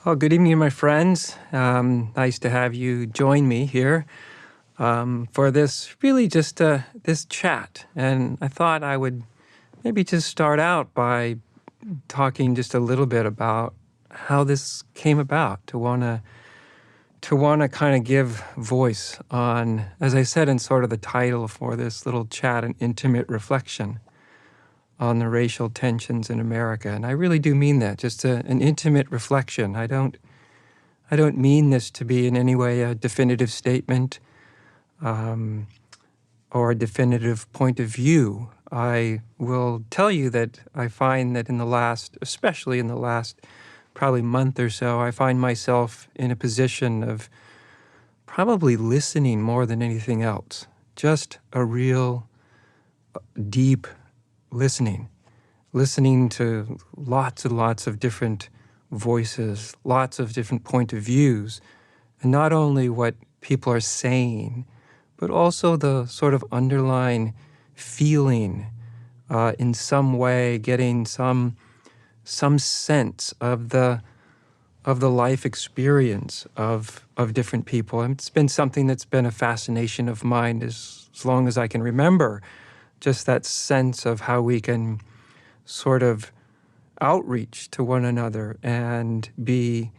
Well, good evening, my friends. Nice to have you join me here for this really just this chat. And I thought I would maybe just start out by talking just a little bit about how this came about, to wanna kind of give voice on, as I said in sort of the title for this little chat, an intimate reflection on the racial tensions in America. And I really do mean that, just an intimate reflection. I don't mean this to be in any way a definitive statement or a definitive point of view. I will tell you that I find that especially in the last probably month or so, I find myself in a position of probably listening more than anything else. Just a real deep listening to lots and lots of different voices, lots of different point of views, and not only what people are saying, but also the sort of underlying feeling in some way, getting some sense of the life experience of different people. And it's been something that's been a fascination of mine as long as I can remember, just that sense of how we can sort of outreach to one another and be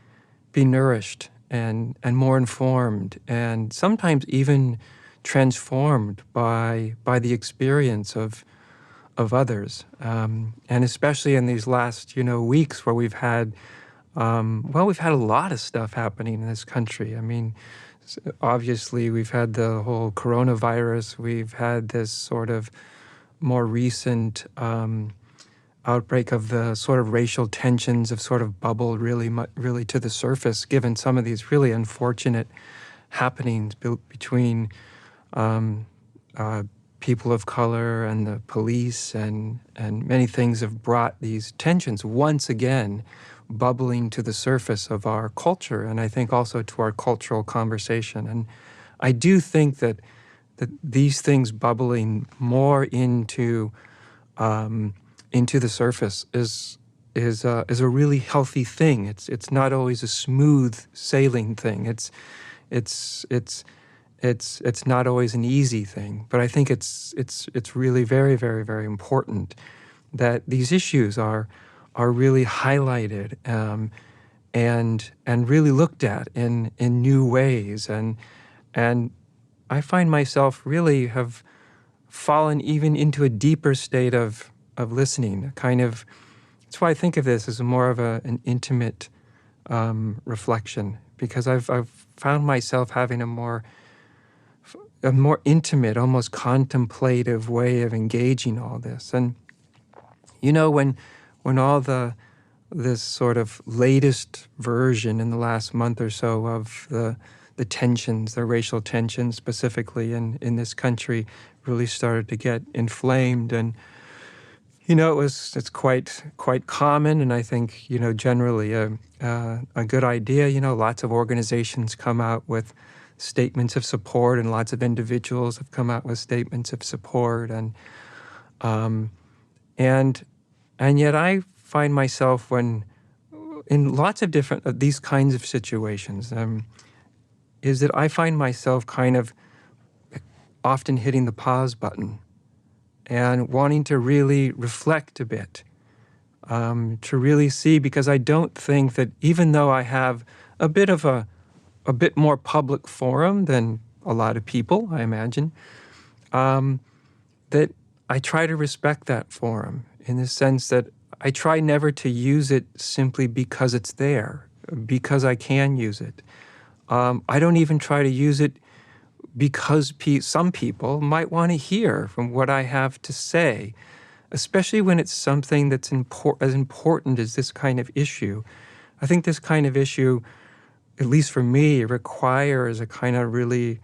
nourished and more informed, and sometimes even transformed by the experience of others. And especially in these last weeks where we've had a lot of stuff happening in this country. I mean, obviously we've had the whole coronavirus. We've had this sort of more recent outbreak of the sort of racial tensions have sort of bubbled really to the surface, given some of these really unfortunate happenings between people of color and the police, and many things have brought these tensions once again bubbling to the surface of our culture, and I think also to our cultural conversation. And I do think that these things bubbling more into the surface is a really healthy thing. It's not always a smooth sailing thing. It's not always an easy thing. But I think it's really very, very, very important that these issues are really highlighted and really looked at in new ways. And I find myself really have fallen even into a deeper state of listening, that's why I think of this as more of an intimate reflection, because I've found myself having a more intimate, almost contemplative way of engaging all this. And when all this sort of latest version in the last month or so of the tensions, the racial tensions specifically in this country, really started to get inflamed, and it's quite common, and I think generally a good idea. Lots of organizations come out with statements of support, and lots of individuals have come out with statements of support, and yet I find myself in lots of different these kinds of situations, is that I find myself kind of often hitting the pause button and wanting to really reflect a bit, to really see, because I don't think that, even though I have a bit more public forum than a lot of people, I imagine, that I try to respect that forum in the sense that I try never to use it simply because it's there, because I can use it. I don't even try to use it because some people might want to hear from what I have to say, especially when it's something that's as important as this kind of issue. I think this kind of issue, at least for me, requires a kind of really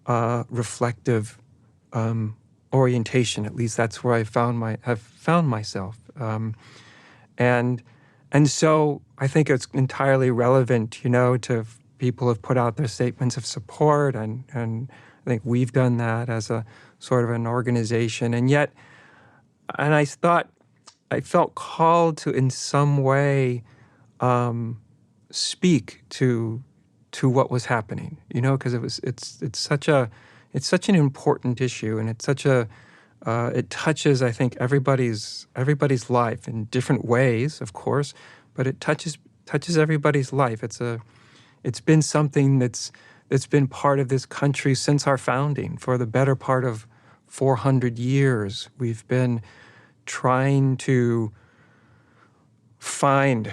reflective orientation. At least that's where have found myself, and so I think it's entirely relevant, to people have put out their statements of support, and I think we've done that as a sort of an organization. And I thought I felt called to, in some way, speak to what was happening, because it's such an important issue, and it's such a it touches, I think, everybody's life in different ways, of course, but it touches everybody's life. It's been something that's been part of this country since our founding. For the better part of 400 years, we've been trying to find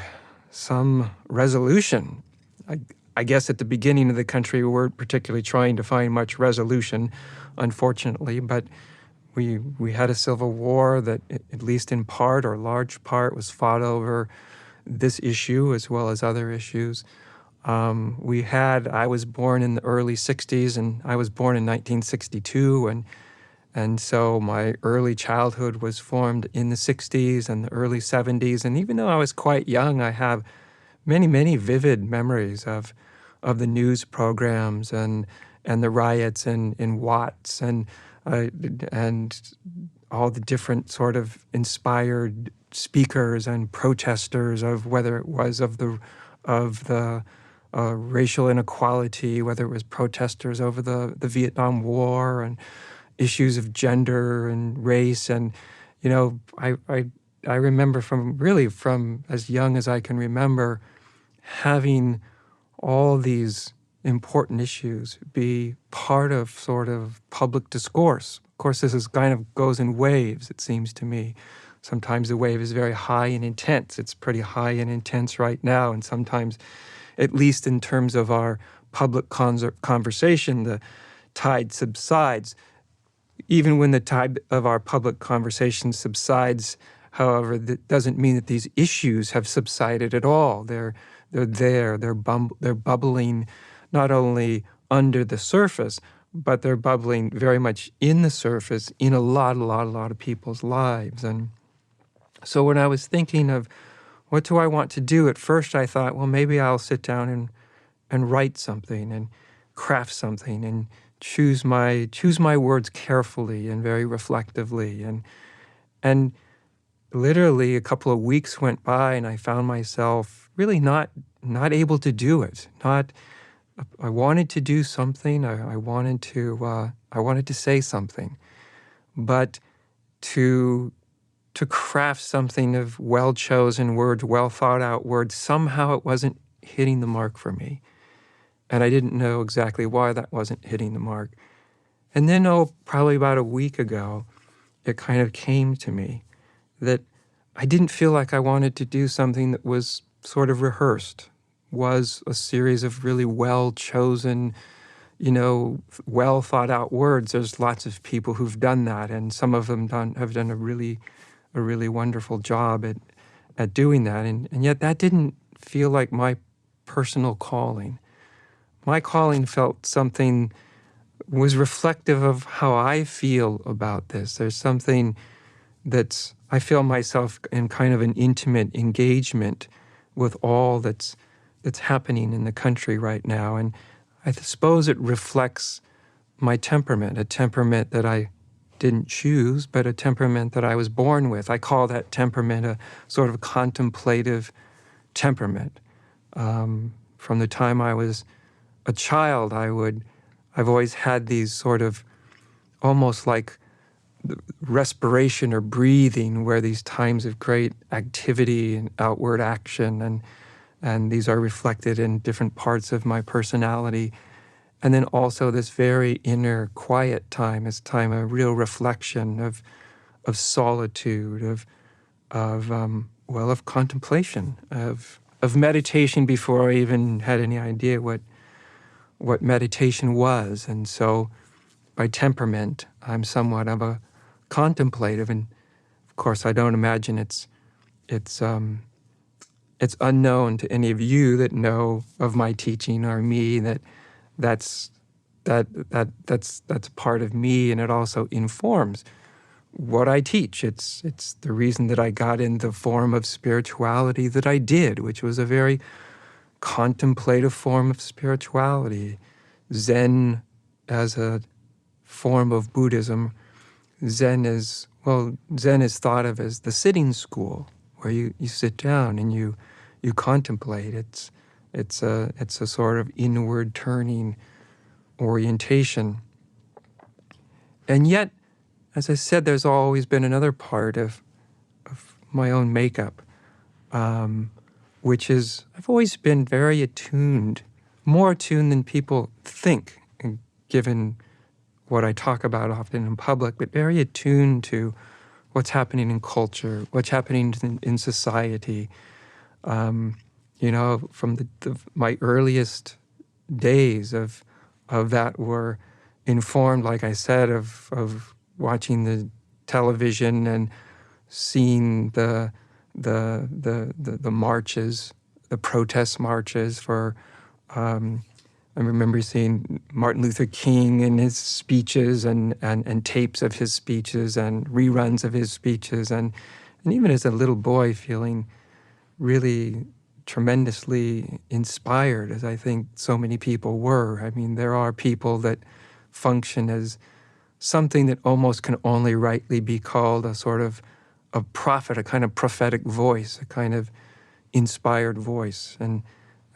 some resolution. I guess at the beginning of the country, we weren't particularly trying to find much resolution, unfortunately, but we had a civil war that, at least in part or large part, was fought over this issue as well as other issues. I was born in the early 60s, and I was born in 1962, and so my early childhood was formed in the 60s and the early 70s. And even though I was quite young, I have many, many vivid memories of the news programs and the riots in Watts and all the different sort of inspired speakers and protesters, of whether it was of the racial inequality, whether it was protesters over the Vietnam War and issues of gender and race. And, I remember from as young as I can remember having all these important issues be part of sort of public discourse. Of course, this is kind of goes in waves, it seems to me. Sometimes the wave is very high and intense. It's pretty high and intense right now. And sometimes, at least in terms of our public conversation, the tide subsides. Even when the tide of our public conversation subsides, however, that doesn't mean that these issues have subsided at all. They're there. They're bubbling not only under the surface, but they're bubbling very much in the surface in a lot of people's lives. And so when I was thinking of what do I want to do, at first I thought, well, maybe I'll sit down and write something and craft something and choose my words carefully and very reflectively. And literally a couple of weeks went by, and I found myself really not able to do it. I wanted to do something. I wanted to say something, but to craft something of well-chosen words, well-thought-out words, somehow it wasn't hitting the mark for me. And I didn't know exactly why that wasn't hitting the mark. And then, probably about a week ago, it kind of came to me that I didn't feel like I wanted to do something that was sort of rehearsed, was a series of really well-chosen, well-thought-out words. There's lots of people who've done that, and some of them have done a really wonderful job at doing that. And yet that didn't feel like my personal calling. My calling felt something, was reflective of how I feel about this. There's something I feel myself in kind of an intimate engagement with all that's happening in the country right now. And I suppose it reflects my temperament, a temperament that I didn't choose, but a temperament that I was born with. I call that temperament a sort of contemplative temperament. From the time I was a child, I've always had these sort of almost like respiration or breathing, where these times of great activity and outward action, and these are reflected in different parts of my personality. And then also this very inner quiet time, this time of real reflection, of solitude, of contemplation, of meditation before I even had any idea what meditation was. And so by temperament, I'm somewhat of a contemplative, and of course I don't imagine it's unknown to any of you that know of my teaching or me that's part of me, and it also informs what I teach. It's the reason that I got in the form of spirituality that I did, which was a very contemplative form of spirituality. Zen as a form of Buddhism. Zen is thought of as the sitting school, where you sit down and you contemplate. It's a sort of inward turning orientation. And yet, as I said, there's always been another part of my own makeup, which is I've always been very attuned, more attuned than people think, given what I talk about often in public, but very attuned to what's happening in culture, what's happening in society. From my earliest days of that were informed, like I said, of watching the television and seeing the marches, the protest marches for. I remember seeing Martin Luther King and his speeches and tapes of his speeches and reruns of his speeches, and even as a little boy feeling really tremendously inspired, as I think so many people were. I mean, there are people that function as something that almost can only rightly be called a sort of a prophet, a kind of prophetic voice, a kind of inspired voice. And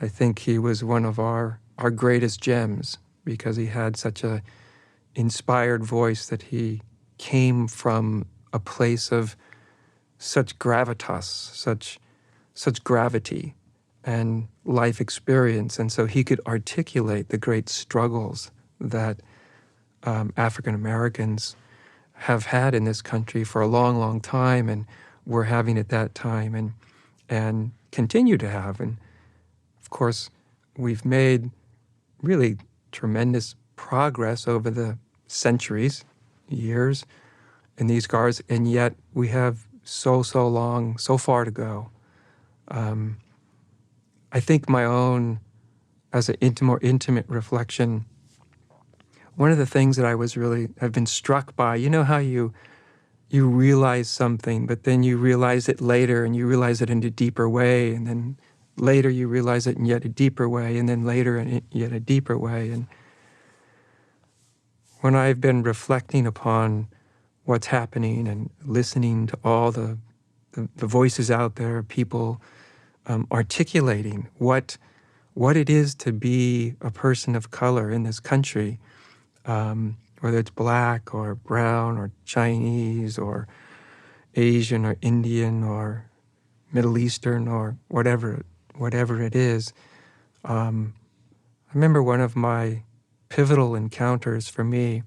I think he was one of our greatest gems, because he had such a inspired voice that he came from a place of such gravitas, such gravity and life experience. And so he could articulate the great struggles that African Americans have had in this country for a long, long time, and were having at that time, and continue to have. And of course, we've made really tremendous progress over the centuries, years, in these regards, and yet we have so long, so far to go. I think my own, as a more intimate reflection, one of the things that I've been struck by, you know how you realize something, but then you realize it later, and you realize it in a deeper way, and then later you realize it in yet a deeper way, and then later in yet a deeper way. And when I've been reflecting upon what's happening and listening to all the voices out there, people articulating what it is to be a person of color in this country, whether it's black or brown or Chinese or Asian or Indian or Middle Eastern or whatever it is. I remember one of my pivotal encounters for me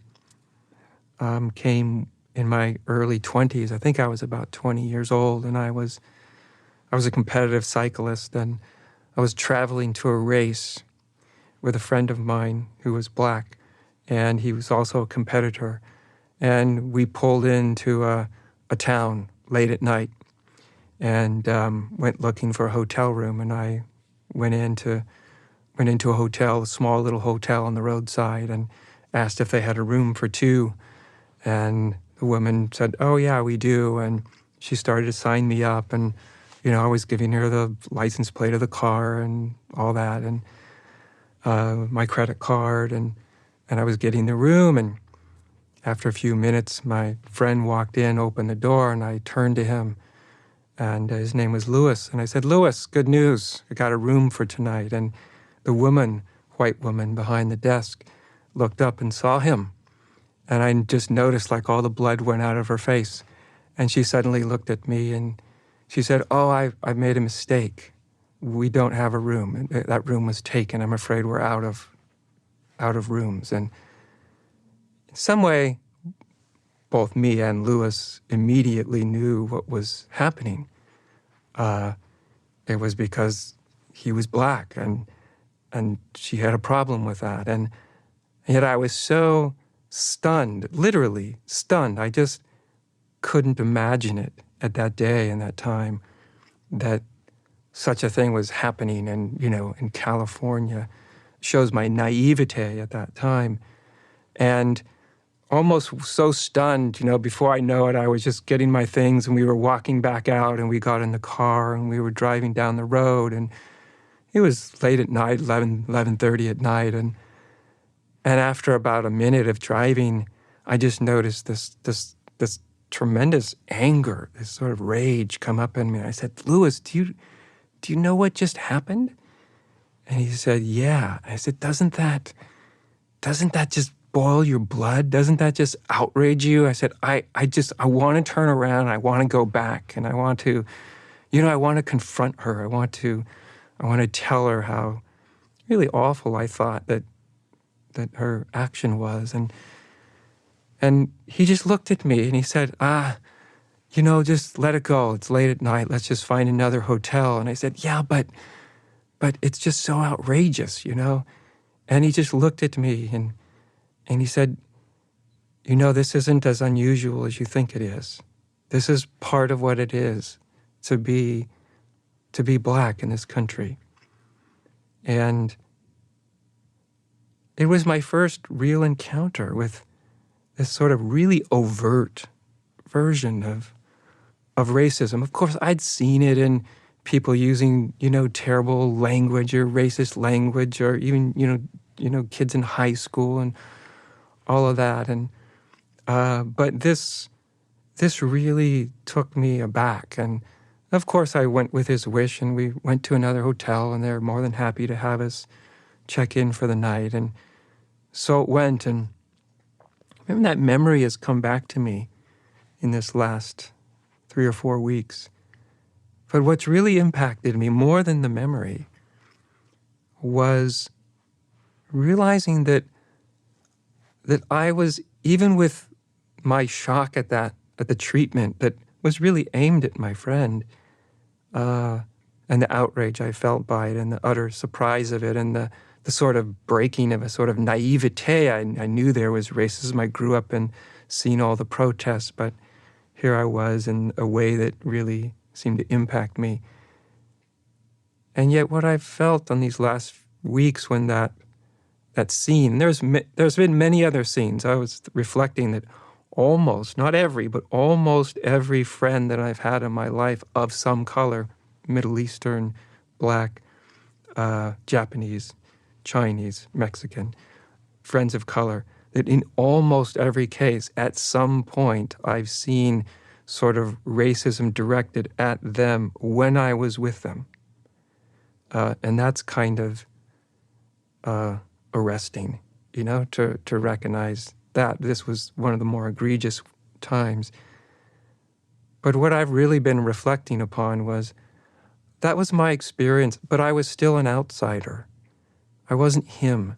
came in my early 20s. I think I was about 20 years old, and I was a competitive cyclist, and I was traveling to a race with a friend of mine who was black, and he was also a competitor. And we pulled into a town late at night and went looking for a hotel room. And I went into a hotel, a small little hotel on the roadside, and asked if they had a room for two. And the woman said, "Oh yeah, we do." And she started to sign me up, and I was giving her the license plate of the car and all that, and my credit card, and I was getting the room. And after a few minutes, my friend walked in, opened the door, and I turned to him, and his name was Lewis. And I said, "Lewis, good news. I got a room for tonight." And the white woman behind the desk, looked up and saw him. And I just noticed like all the blood went out of her face. And she suddenly looked at me and she said, "Oh, I made a mistake. We don't have a room. That room was taken. I'm afraid we're out of rooms." And in some way, both me and Lewis immediately knew what was happening. It was because he was black, and she had a problem with that. And yet I was so stunned, literally stunned. I just couldn't imagine it at that day and that time, that such a thing was happening. And, in California, shows my naivete at that time. And almost so stunned, before I know it, I was just getting my things, and we were walking back out, and we got in the car, and we were driving down the road, and it was late at night, 11:30 at night, and after about a minute of driving, I just noticed this tremendous anger, this sort of rage come up in me. I said, "Lewis, do you know what just happened?" And he said, yeah. I said, doesn't that just boil your blood? Doesn't that just outrage you? I said, I want to turn around. I want to go back. And I want to, I want to confront her. I want to tell her how really awful I thought that her action was. And he just looked at me and he said, just let it go. It's late at night. Let's just find another hotel. And I said, yeah, but it's just so outrageous, And he just looked at me and he said, this isn't as unusual as you think it is. This is part of what it is to be Black in this country. And it was my first real encounter with this sort of really overt version of racism. Of course, I'd seen it in people using, terrible language or racist language, or even, kids in high school and all of that. And but this really took me aback. And of course, I went with his wish, and we went to another hotel, and they're more than happy to have us check in for the night. And so it went. And remember, that memory has come back to me in this last 3 or 4 weeks. But what's really impacted me more than the memory was realizing that I was, even with my shock at the treatment that was really aimed at my friend, and the outrage I felt by it, and the utter surprise of it, and the sort of breaking of a sort of naivete. I knew there was racism. I grew up and seen all the protests, but here I was in a way that really seemed to impact me. And yet what I've felt on these last weeks when that scene, there's been many other scenes. I was reflecting that almost, not every, but almost every friend that I've had in my life of some color, Middle Eastern, Black, Japanese, Chinese, Mexican, friends of color, that in almost every case, at some point, I've seen sort of racism directed at them when I was with them. And that's kind of arresting, to recognize that this was one of the more egregious times. But what I've really been reflecting upon was that was my experience, but I was still an outsider. I wasn't him.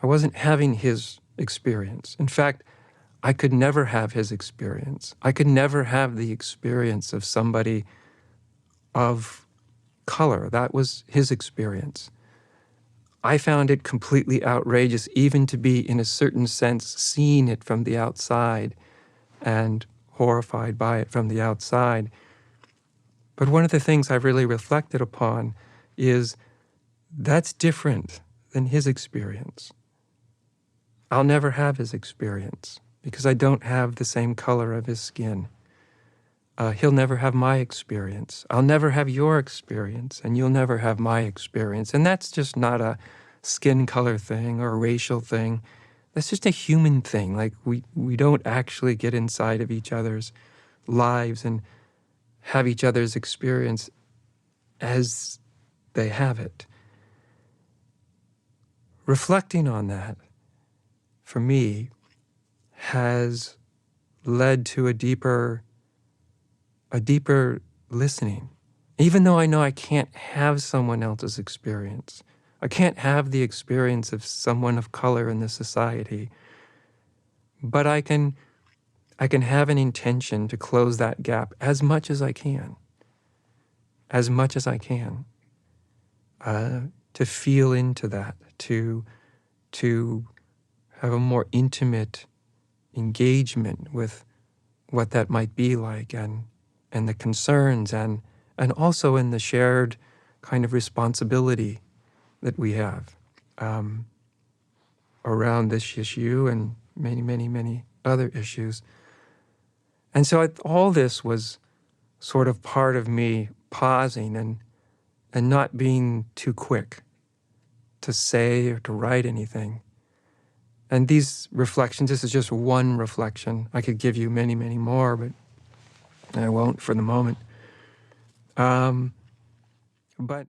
I wasn't having his experience. In fact, I could never have his experience. I could never have the experience of somebody of color. That was his experience. I found it completely outrageous even to be, in a certain sense, seeing it from the outside and horrified by it from the outside. But one of the things I've really reflected upon is that's different than his experience. I'll never have his experience because I don't have the same color of his skin. He'll never have my experience. I'll never have your experience, and you'll never have my experience. And that's just not a skin color thing or a racial thing. That's just a human thing. Like, we don't actually get inside of each other's lives and have each other's experience as they have it. Reflecting on that, for me, has led to a deeper listening. Even though I know I can't have someone else's experience, I can't have the experience of someone of color in this society, but I can have an intention to close that gap as much as I can. As much as I can. To feel into that, to have a more intimate engagement with what that might be like, and the concerns, and also in the shared kind of responsibility that we have around this issue and many, many, many other issues. And so all this was sort of part of me pausing and not being too quick to say or to write anything. And these reflections, this is just one reflection. I could give you many, many more, but I won't for the moment. But